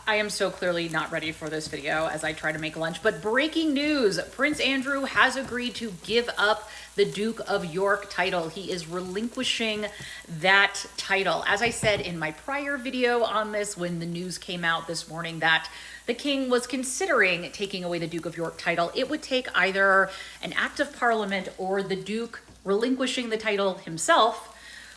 I am so clearly not ready for this video as I try to make lunch, but breaking news, Prince Andrew has agreed to give up the Duke of York title. He is relinquishing that title. As I said in my prior video on this, when the news came out this morning that the king was considering taking away the Duke of York title, it would take either an act of parliament or the Duke relinquishing the title himself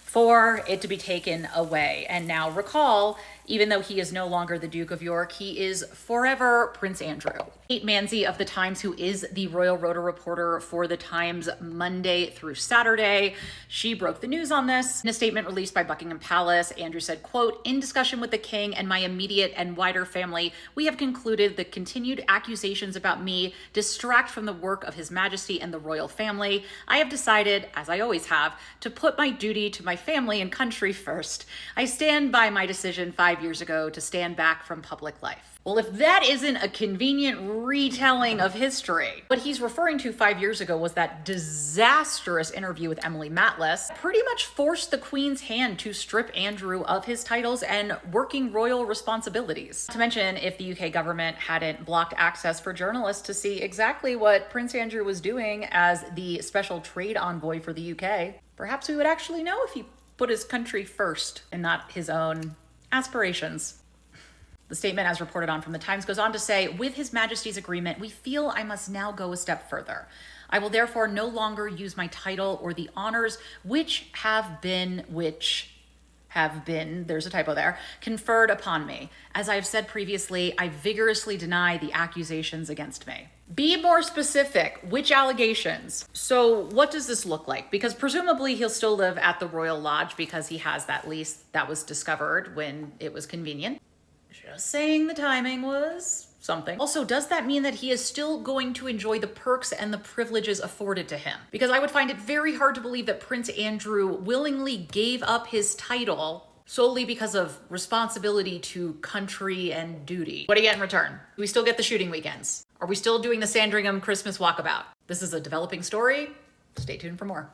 for it to be taken away. And now recall, even though he is no longer the Duke of York, he is forever Prince Andrew. Kate Manzi of The Times, who is the Royal Rota reporter for The Times Monday through Saturday, she broke the news on this. In a statement released by Buckingham Palace, Andrew said, quote, "In discussion with the king and my immediate and wider family, we have concluded the continued accusations about me distract from the work of His Majesty and the royal family. I have decided, as I always have, to put my duty to my family and country first. I stand by my decision 5 years ago to stand back from public life." Well, if that isn't a convenient retelling of history, what he's referring to 5 years ago was that disastrous interview with Emily Matlas, pretty much forced the Queen's hand to strip Andrew of his titles and working royal responsibilities. Not to mention, if the UK government hadn't blocked access for journalists to see exactly what Prince Andrew was doing as the special trade envoy for the UK, perhaps we would actually know if he put his country first and not his own aspirations. The statement, as reported on from The Times, goes on to say, "With His Majesty's agreement, we feel I must now go a step further. I will therefore no longer use my title or the honors which have been, there's a typo there, conferred upon me. As I have said previously, I vigorously deny the accusations against me." Be more specific. Which allegations? So what does this look like? Because presumably he'll still live at the Royal Lodge because he has that lease that was discovered when it was convenient. Just saying the timing was something. Also, does that mean that he is still going to enjoy the perks and the privileges afforded to him? Because I would find it very hard to believe that Prince Andrew willingly gave up his title solely because of responsibility to country and duty. What do you get in return? Do we still get the shooting weekends? Are we still doing the Sandringham Christmas walkabout? This is a developing story. Stay tuned for more.